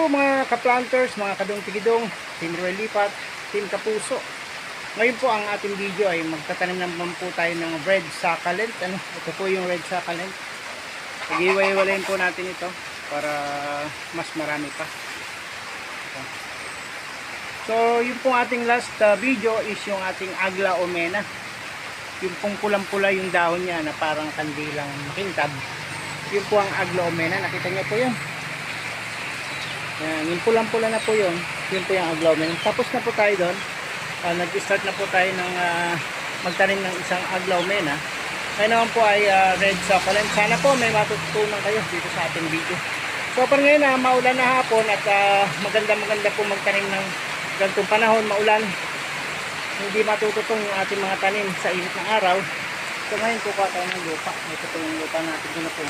po mga ka-planters, mga kadong-tigidong, Team Roy Lipat, Team Kapuso. Ngayon po ang ating video ay magtatanim naman po tayo ng red succulent. Ito po yung red succulent. Pag-iwalay-walayin po natin ito para mas marami pa. So yung pong ating last video is yung ating Agla Omena. Yung pong pulang-pula yung dahon niya na parang kandilang makintab. Yun po ang Agla Omena. Nakita niyo po yun. Yan, yung pulang-pula na po yun. Yun po yung Agla Omena. Tapos na po tayo doon. Nag-start na po tayo ng magtanim ng isang Agla Omena. Ngayon naman po ay red succulent. Sana po may matutunan kayo dito sa ating video. So par ngayon maulan na hapon at maganda po magtanim ng ganitong panahon, maulan. Hindi matututong yung ating mga tanim sa init ng araw. So ngayon po tayo ng lupa. Ito po yung lupa natin. Ito na po.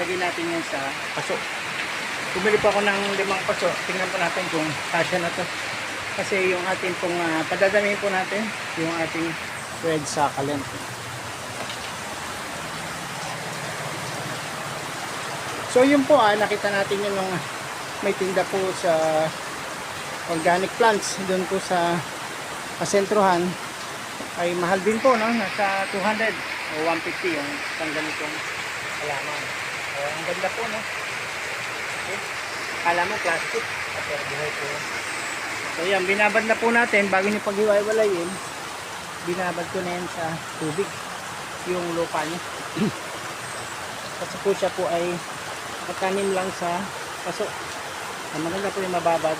Lagyan natin yan sa paso. Bumili pa ako ng 5 paso. Tingnan po natin kung kasya na to. Kasi yung ating pong padadamihin po natin yung ating red succulent. So yun po nakita natin yun nung may tinda po sa organic plants doon po sa sentruhan. Ay mahal din po, no? Nasa 200 o 150 yung isang ganitong halaman. Ang ganda po, no? Okay. Kala mo plastic, pero buhay po. So yan, binabad na po natin bago nyo pag-hiwa-hiwalayin. Binabad ko na yan sa tubig yung lupa nyo. Kasi po siya po ay matanim lang sa paso. Maganda po yung mababad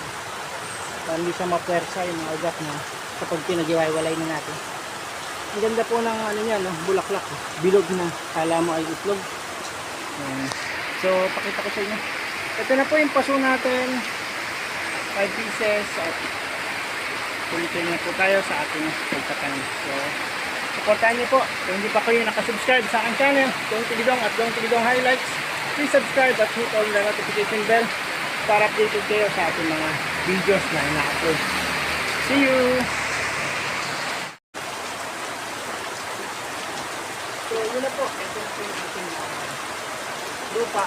para hindi siya mapuwersa yung mga ugat na kapag pinag-hiwa-hiwalay na natin. Ang ganda po ng ano niya, no? Bulaklak, bilog na kala mo ay itlog. So pakita ko sa inyo. Ito na po yung paso natin, 5 pieces at tuloy-tuloy na po tayo sa ating pagtatanim. So supportahan niyo po kung hindi pa kayo nakasubscribe sa aking channel, Dong Tigidong at Dong Tigidong Highlights. Please subscribe at hit all the notification bell para updated kayo sa ating mga videos na ina-upload. See you! So yun na po, ito na po yung ating lupa.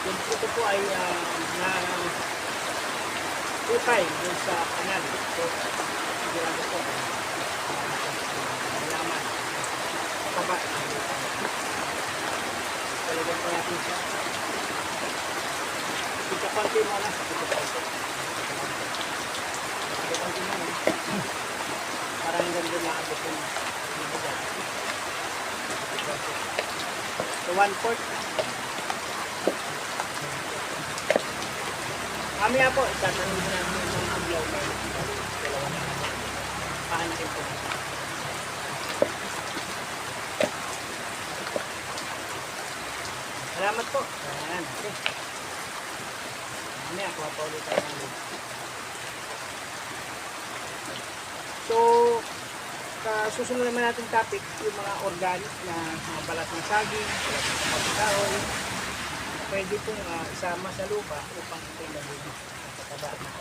Ito po ay utay dun sa kanal. So sigurado po halaman mataba. Talagang po natin siya. Kita konti mo na. Parang ganda na abot yung ibigay. So 1/4. Mamaya po, itatanong mo namin yung aglaw na dalawa na pahanapin po. Salamat po. Ayan. Okay. Mamaya, kuha pa ulit tayo ng lupa. So, susunod naman natin topic yung mga organic na mga balat ng saging, balat ng kapag-kahoy. Pwede pong isama sa lupa upang ito'y nabuli ang kataba at ng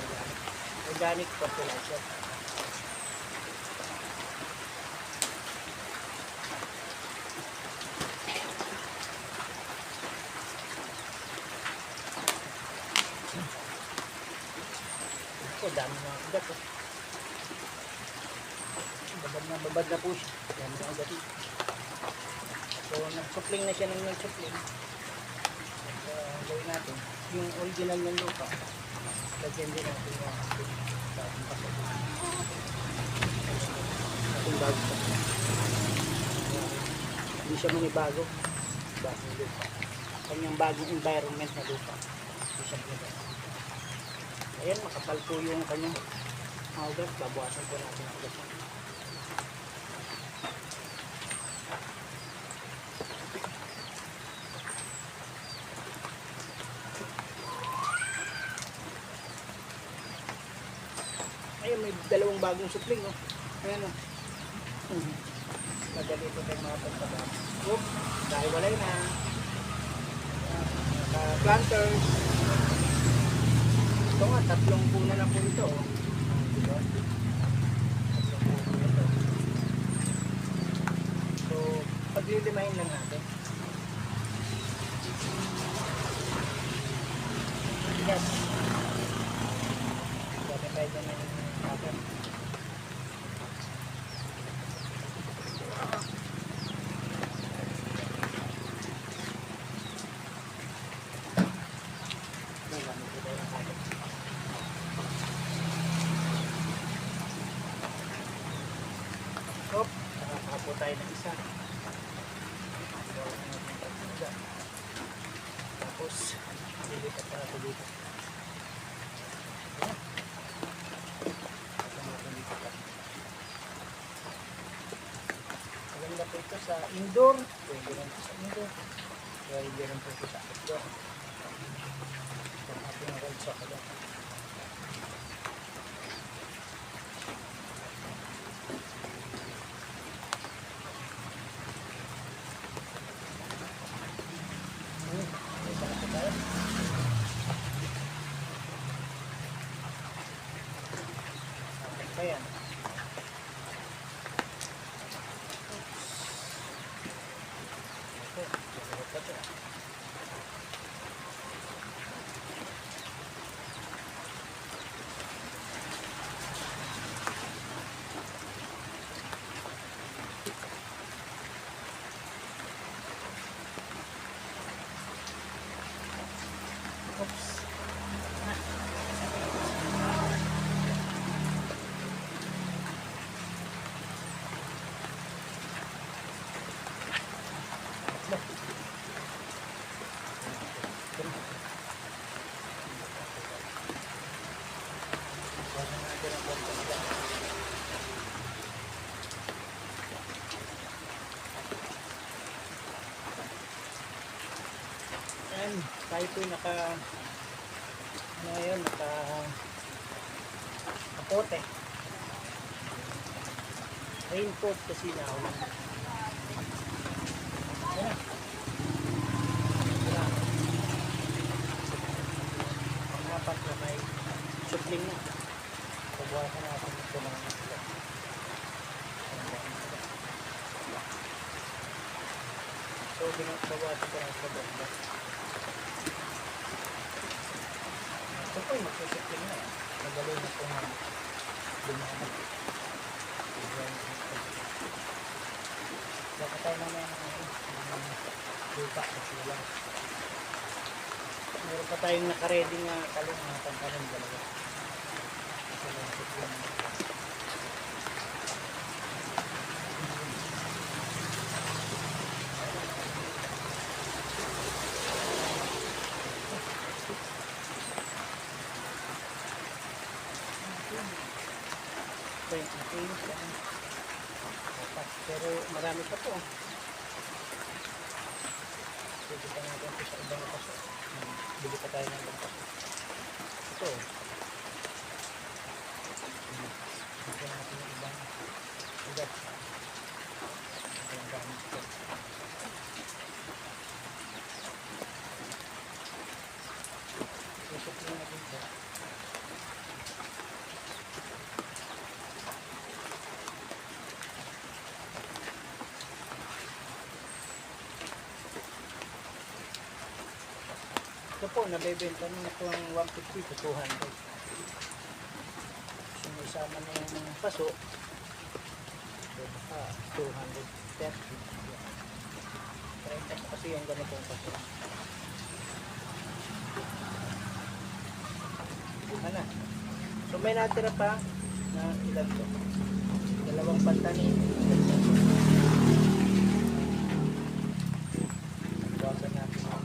organic fertilizer. Ito, dami mga ugat. Babad na po siya. Dami mga ugat. So, nag-supling na siya ng nag-supling. Gawin natin yung original ng lupa. Lagyan din natin yung ating paso. Ating bago pa. Hindi siya manibago. Bagong lupa. Kanyang bagong environment na lupa. Hindi siya manibago. Ayan, makapal po yung kanyang ugat. Babawasan po natin ang ugat. Ayun, may dalawang bagong supling, no? Ayan, no? Madali ito tayo mga pagpagod. Oops, dahil walay na. Planters. Ito nga, 3 puno na po ito, oh. Diba? 3 puno ito. So, paglilimahin lang natin. na yung cover. Hop, nakakapo tayo ng isa. Tapos, lilipat pa natin dito. Maganda po ito sa indoor. Pwede rin po sa indoor. Pwede rin po ito sa outdoor. Ito ang ating road sa kalong. Ayan. Oops. Ayan, tayo po nakapote. Raincoat kasi na ako. Ayan. Dapat na may supling na. Pagbuhasan natin ito ng isla. So, binagbawasan ko ng sabon. Ito po yung magsusupling na. Magaling na po nga dumama. Baka tayo naman ng lupa kasi wala. Meron pa tayong nakaredy nga talong mga pantalong dalawa. Kasi lang supling na. Ito yung ating pero marami pa po. Pwede pa natin ito sa ibang paso. Bili pa tayo ng ibang paso. Ito. Ito natin yung ibang ugat. Ito yung gamit ito. Susupin natin ito. Ito po, nabebenta nyo ito ang 150 to 200. So, may sama na yung paso. So, 230. 30 kasi yung ganitong paso. Ano? So, may natira pa na ilan to. Dalawang pantanin. Bawasan natin ang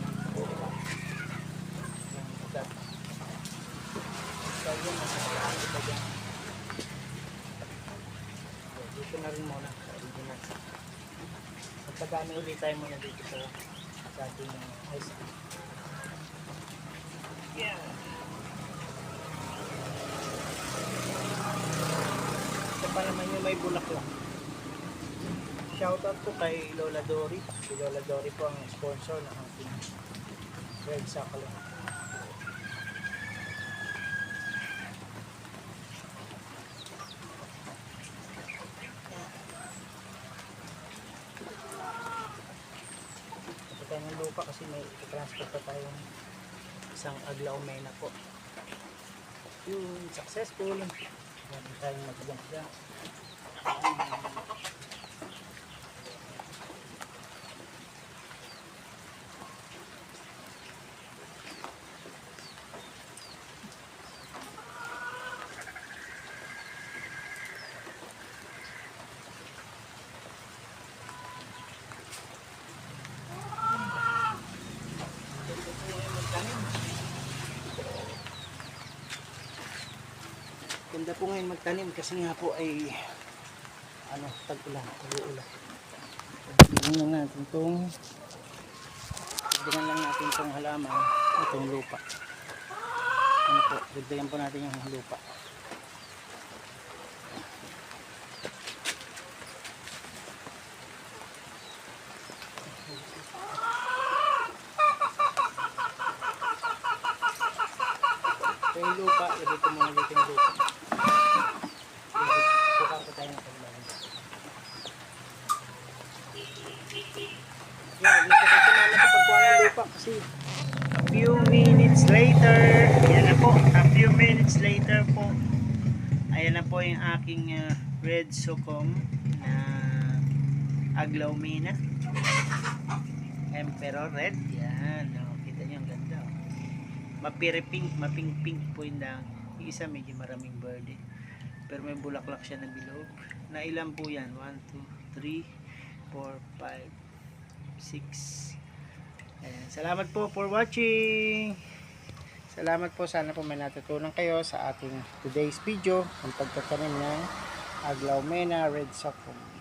dito na rin muna sa original. Magpagano ulit tayo muna dito sa ating ice cream. Yeah. Ito pa naman yung may bulaklak. Shoutout po kay Lola Dory. Si Lola Dory po ang sponsor ng ating Red Sakalo. Tayo ng lupa kasi may transport pa tayong isang aglaw mena po. Yun, successful. Meron tayong magaganda. Ganda po ngayon magtanim kasi nga po ay tag-ulan, tag-ulan. Tignan natin itong lang natin itong halaman, itong lupa. Ano po, dagdagan po natin yung lupa. Ito yung lupa, lagay ko muna dito yung lupa. Buka ko tayo ng paglaban. Yan, hindi ko kasi mama sa pagkuha ng lupa kasi a few minutes later, yan na po, a few minutes later po, ayan na po yung aking red sucum na aglaumina emperor red. Yan, kita nyo ang ganda. Mapiripink, maping-pink po yung dang. Yung isa medyo maraming verde. Pero may bulaklak siya na bilog. Na ilan po yan? 1, 2, 3, 4, 5, 6. Ayan. Salamat po for watching. Salamat po. Sana po may natutunan kayo sa ating today's video ang pagtatanim ng aglaumena red sucum.